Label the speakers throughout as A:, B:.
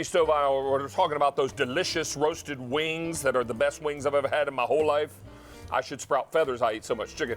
A: Stove, we're talking about those delicious roasted wings that are the best wings I've ever had in my whole life. I should sprout feathers, I eat so much chicken.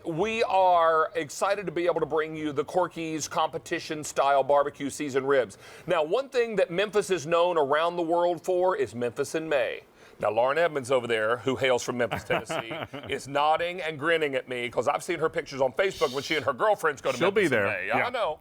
A: We are excited to be able to bring you the Corky's competition-style barbecue seasoned ribs. Now, one thing that Memphis is known around the world for is Memphis in May. Now, Lauren Edmonds over there, who hails from Memphis, Tennessee, is nodding and grinning at me because I've seen her pictures on Facebook when she and her girlfriends go to Memphis in May. Yeah. I know.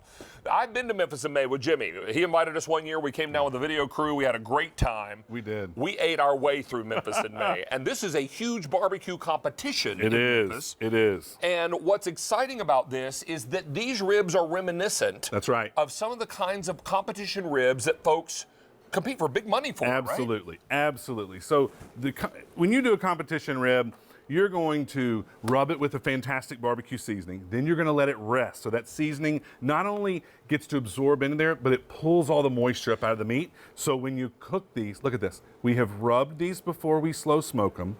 A: I've been to Memphis in May with Jimmy. He invited us one year. We came down with the video crew. We had a great time.
B: We did.
A: We ate our way through Memphis in May. And this is a huge barbecue competition in Memphis.
B: It is.
A: And what's exciting about this is that these ribs are reminiscent
B: That's right.
A: of some of the kinds of competition ribs that folks compete for big money for,
B: Absolutely,
A: right?
B: Absolutely. So when you do a competition rib, you're going to rub it with a fantastic barbecue seasoning. Then you're going to let it rest. So that seasoning not only gets to absorb into there, but it pulls all the moisture up out of the meat. So when you cook these, look at this. We have rubbed these before we slow smoke them.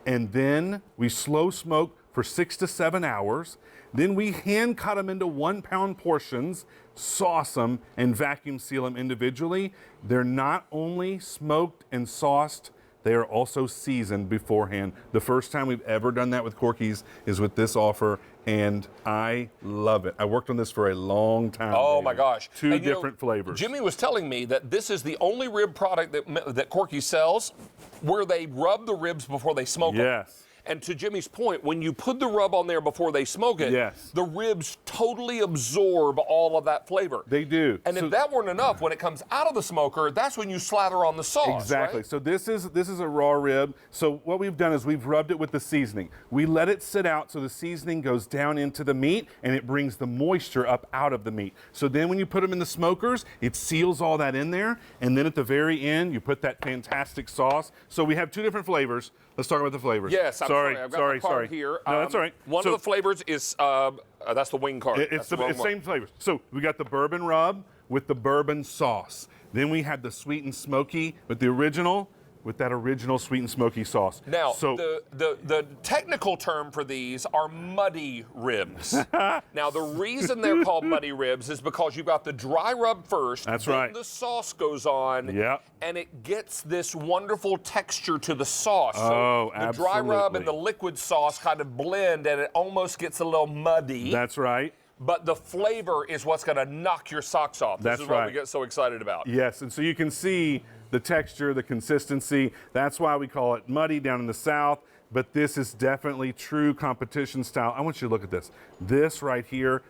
B: And then we slow smoke for 6 to 7 hours. Then we hand cut them into 1 pound portions, sauce them, and vacuum seal them individually. They're not only smoked and sauced, they are also seasoned beforehand. The first time we've ever done that with Corky's is with this offer, and I love it. I worked on this for a long time.
A: Oh, my gosh.
B: Two different flavors.
A: Jimmy was telling me that this is the only rib product that Corky sells where they rub the ribs before they smoke them.
B: Yes.
A: And to Jimmy's point, when you put the rub on there before they smoke it,
B: yes,
A: the ribs totally absorb all of that flavor.
B: They do.
A: And if that weren't enough, when it comes out of the smoker, that's when you slather on the sauce.
B: Exactly.
A: Right?
B: So this is a raw rib. So what we've done is we've rubbed it with the seasoning. We let it sit out so the seasoning goes down into the meat and it brings the moisture up out of the meat. So then when you put them in the smokers, it seals all that in there. And then at the very end, you put that fantastic sauce. So we have 2 different flavors. Let's talk about the flavors.
A: Yes, I'm sorry. I've got the card here.
B: No, that's all right.
A: One of the flavors is, that's the wing card.
B: It's the same flavors. So we got the bourbon rub with the bourbon sauce. Then we had the sweet and smoky with the original, with that original sweet and smoky sauce.
A: Now,
B: so,
A: the technical term for these are muddy ribs. Now, the reason they're called muddy ribs is because you've got the dry rub first.
B: That's
A: then
B: right.
A: The sauce goes on.
B: Yep.
A: And it gets this wonderful texture to the sauce.
B: Oh,
A: so the dry rub and the liquid sauce kind of blend, and it almost gets a little muddy.
B: That's right.
A: But the flavor is what's going to knock your socks off.
B: That's
A: This is
B: right.
A: what we get so excited about.
B: Yes, and so you can see the texture, the consistency. That's why we call it muddy down in the South. But this is definitely true competition style. I want you to look at this. This right here,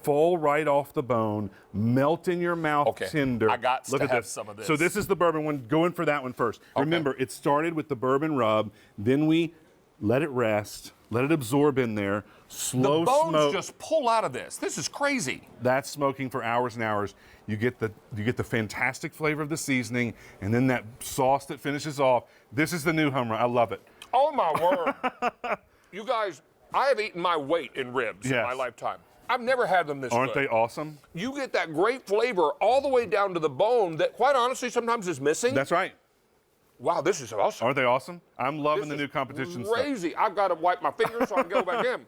B: fall right off the bone, melt in your mouth, tender.
A: I got
B: look
A: to
B: at
A: have
B: this.
A: some of this.
B: So this is the bourbon one. Go in for that one first.
A: Okay.
B: Remember, it started with the bourbon rub. Then we let it rest, let it absorb in there. Slow
A: the bones
B: smoke.
A: just pull out of this. This is crazy.
B: That's smoking for hours and hours. You get the fantastic flavor of the seasoning, and then that sauce that finishes off. This is the new home run. I love it.
A: Oh my word! You guys, I have eaten my weight in ribs in my lifetime. I've never had them this
B: Aren't
A: good.
B: they awesome?
A: You get that great flavor all the way down to the bone that, quite honestly, sometimes is missing.
B: That's right.
A: Wow, this is awesome.
B: Aren't they awesome? I'm loving
A: This
B: the new
A: is
B: competition
A: crazy. I've got to wipe my fingers so I can go back in.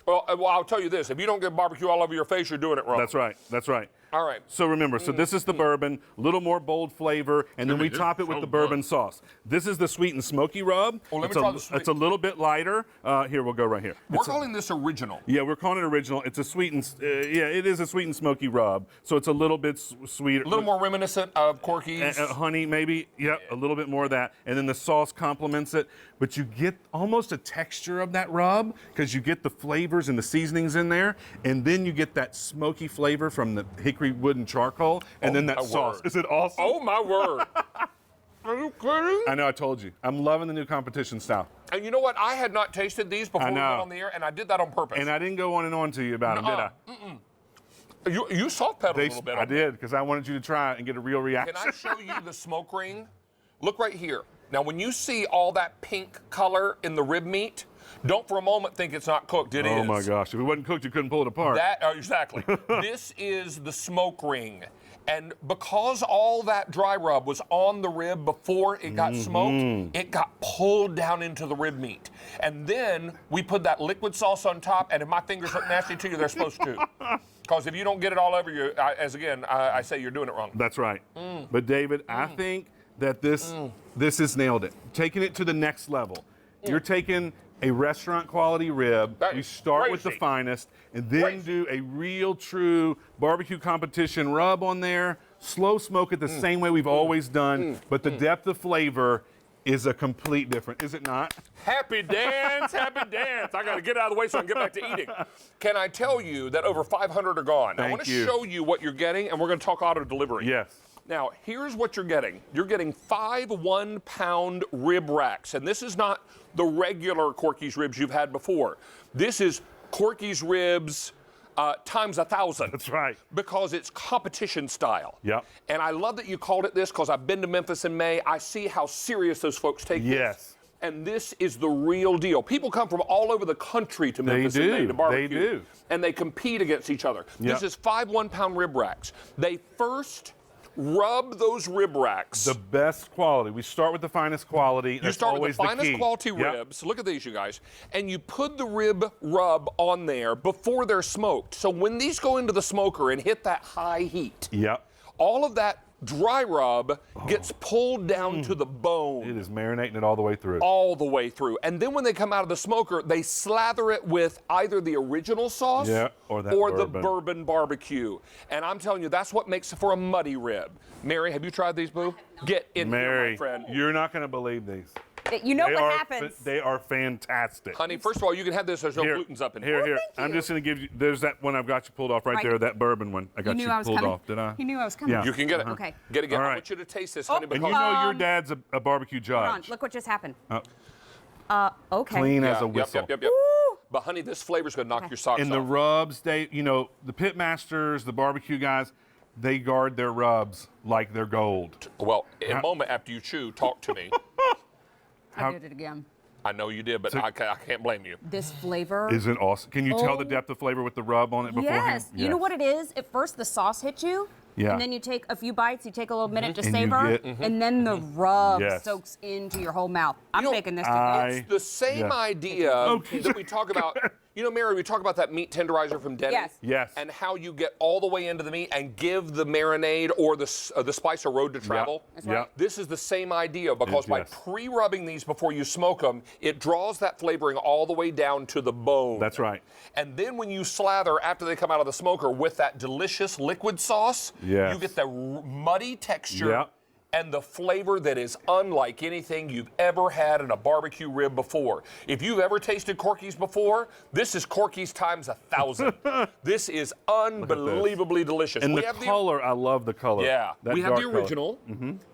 A: Well, I'll tell you this. If you don't get barbecue all over your face, you're doing it wrong.
B: That's right. That's right.
A: All right.
B: So remember, this is the bourbon, a little more bold flavor, and then we top it with the bourbon sauce. This is the sweet and smoky rub.
A: Oh, let me try the sweet.
B: It's a little bit lighter. Here, we'll go right here.
A: We're calling this original.
B: Yeah, we're calling it original. It's a sweet and it is a sweet and smoky rub. So it's a little bit sweeter.
A: A little more reminiscent of Corky's.
B: Honey, maybe. Yep, a little bit more of that. And then the sauce complements it. But you get almost a texture of that rub because you get the flavors and the seasonings in there. And then you get that smoky flavor from the hickory wood and charcoal. And then that sauce. Is it awesome?
A: Oh, my word. Are you kidding?
B: I know, I told you. I'm loving the new competition style.
A: And you know what? I had not tasted these before we went on the air, and I did that on purpose.
B: And I didn't go on and on to you about them, did I?
A: You soft pedaled a little bit.
B: I did, because I wanted you to try it and get a real reaction.
A: Can I show you the smoke ring? Look right here. Now, when you see all that pink color in the rib meat, don't for a moment think it's not cooked. It is.
B: Oh, my gosh. If it wasn't cooked, you couldn't pull it apart.
A: Exactly. This is the smoke ring. And because all that dry rub was on the rib before it got smoked, it got pulled down into the rib meat. And then we put that liquid sauce on top, and if my fingers look nasty to you, they're supposed to. Because if you don't get it all over you, I say you're doing it wrong.
B: That's right. But David, I think that this has nailed it. Taking it to the next level. You're taking a restaurant quality rib.
A: That
B: We
A: is
B: start with the
A: crazy.
B: finest and then do a real true barbecue competition rub on there. Slow smoke it the same way we've always done, but the depth of flavor is a complete difference, is it not?
A: Happy dance, happy dance. I got to get out of the way so I can get back to eating. Can I tell you that over 500 are gone? I want to show you what you're getting, and we're going to talk auto delivery.
B: Yes.
A: Now, here's what you're getting. You're getting 5 1-pound rib racks, and this is not the regular Corky's ribs you've had before. This is Corky's ribs times 1,000.
B: That's right.
A: Because it's competition style.
B: Yep.
A: And I love that you called it this because I've been to Memphis in May. I see how serious those folks take this.
B: Yes.
A: And this is the real deal. People come from all over the country to Memphis in May to barbecue.
B: They do.
A: And they compete against each other.
B: Yep.
A: This is 5 1-pound rib racks. They first rub those rib racks.
B: The best quality. We start with the finest quality.
A: You start with the finest quality
B: Yep.
A: ribs. Look at these, you guys. And you put the rib rub on there before they're smoked. So when these go into the smoker and hit that high heat,
B: Yep.
A: all of that dry rub gets pulled down to the bone.
B: It is marinating it all the way through.
A: All the way through. And then when they come out of the smoker, they slather it with either the original sauce
B: or the
A: bourbon barbecue. And I'm telling you, that's what makes for a muddy rib. Mary, have you tried these, boo? Get in here,
B: Mary,
A: my friend.
B: you're not going to believe these.
C: You know
B: They
C: what
B: are
C: happens.
B: They are fantastic.
A: Honey, first of all, you can have this. There's no glutens up in here.
B: Here.
C: thank
B: I'm
C: you.
B: just going to give you, there's that one I've got you pulled off right
C: Right.
B: there, that bourbon one. I got
C: knew
B: you
C: I was
B: pulled
C: coming.
B: off, did I?
C: He knew I was coming.
B: Yeah.
A: You can get it.
C: Okay.
A: Get it.
B: All
A: I
B: right.
A: want you to taste this, honey,
B: And
A: because
B: you know your dad's a barbecue
C: Hold on,
B: judge.
C: look what just happened.
B: Oh.
C: Okay.
B: Clean as a
A: Yep,
B: whistle.
A: yep. But honey, this flavor's gonna knock your socks
B: And the
A: off.
B: rubs, the pit masters, the barbecue guys, they guard their rubs like they're gold.
A: Well, in a moment after you chew, talk to me.
C: I did it again.
A: I know you did, but I can't blame you.
C: This flavor.
B: Isn't awesome? Can you tell the
C: Oh.
B: depth of flavor with the rub on it beforehand?
C: Yes. You know what it is? At first, the sauce hits you.
B: Yeah.
C: And then you take a few bites, you take a little minute to
B: And you
C: savor,
B: get-
C: and then the rub
B: Yes.
C: soaks into your whole mouth. I'm
A: know,
C: making this today.
A: The same idea that we talk about. You know, Mary, we talk about that meat tenderizer from Denny's.
C: Yes.
B: Yes.
A: And how you get all the way into the meat and give the marinade or the spice a road to travel.
C: That's right.
A: This is the same idea because by
B: Yes.
A: pre-rubbing these before you smoke them, it draws that flavoring all the way down to the bone.
B: That's right.
A: And then when you slather after they come out of the smoker with that delicious liquid sauce,
B: Yes.
A: you get the muddy texture.
B: Yep.
A: And the flavor that is unlike anything you've ever had in a barbecue rib before. If you've ever tasted Corky's before, this is Corky's times 1,000. This is unbelievably delicious.
B: And
A: We
B: the
A: have
B: color, I love the color.
A: Yeah,
B: That
A: we have the
B: dark color.
A: original,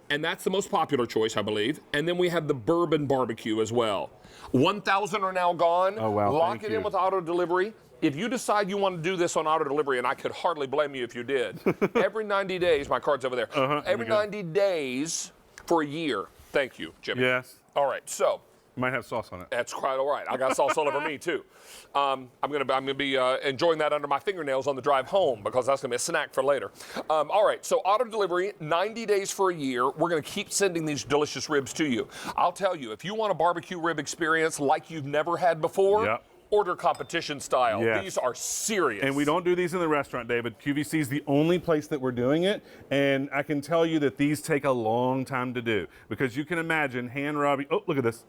A: and that's the most popular choice, I believe. And then we have the bourbon barbecue as well. 1,000 are now gone.
B: Oh, wow,
A: Lock
B: thank
A: it
B: you.
A: in with auto delivery. If you decide you want to do this on auto delivery, and I could hardly blame you if you did, every 90 days, my card's over there. Every 90 days for a year. Thank you, Jimmy.
B: Yes.
A: All right, so
B: Might have sauce on it.
A: that's quite all right. I got sauce all over me too. I'm gonna be enjoying that under my fingernails on the drive home because that's gonna be a snack for later. All right, so auto delivery, 90 days for a year. We're gonna keep sending these delicious ribs to you. I'll tell you, if you want a barbecue rib experience like you've never had before,
B: Yep.
A: order competition style.
B: Yes.
A: These are serious.
B: And we don't do these in the restaurant, David. QVC is the only place that we're doing it. And I can tell you that these take a long time to do because you can imagine hand rubbing. Oh, look at this.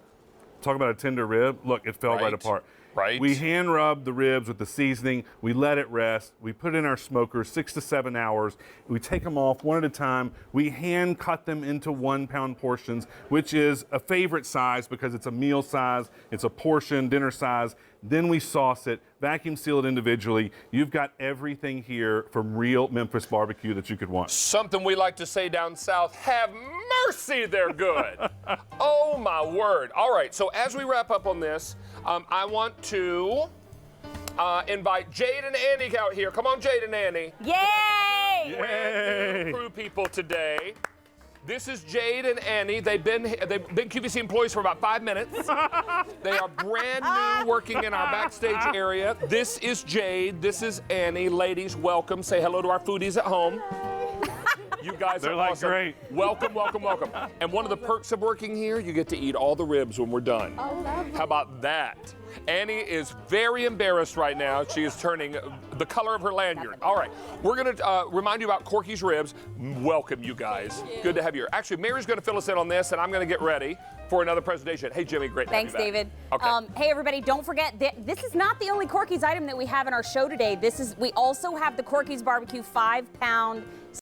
B: Talk about a tender rib. Look, it fell right apart.
A: Right.
B: We hand rub the ribs with the seasoning. We let it rest. We put it in our smoker 6 to 7 hours. We take them off one at a time. We hand cut them into 1-pound portions, which is a favorite size because it's a meal size. It's a portion, dinner size. Then we sauce it, vacuum seal it individually. You've got everything here from real Memphis barbecue that you could want.
A: Something we like to say down south, have mercy, they're good. Oh my word. All right, so as we wrap up on this, I want to invite Jade and Annie out here. Come on, Jade and Annie.
C: Yay!
A: Brand new crew people today. This is Jade and Annie. They've been QVC employees for about 5 minutes. They are brand new working in our backstage area. This is Jade. This is Annie. Ladies, welcome. Say hello to our foodies at home. You guys
B: They're
A: are
B: like,
A: awesome.
B: great.
A: Welcome, welcome, welcome. And one of the perks of working here, you get to eat all the ribs when we're done.
C: Oh, lovely.
A: How about that? Annie is very embarrassed right now. She is turning the color of her lanyard. All right, we're going to remind you about Corky's ribs. Welcome, you guys. Good to have you here. Actually, Mary's going to fill us in on this, and I'm going to get ready for another presentation. Hey, Jimmy, great to have you
C: Thanks,
A: back.
C: David.
A: Okay.
C: Hey, everybody, don't forget that this is not the only Corky's item that we have in our show today. We also have the Corky's Barbecue 5-pound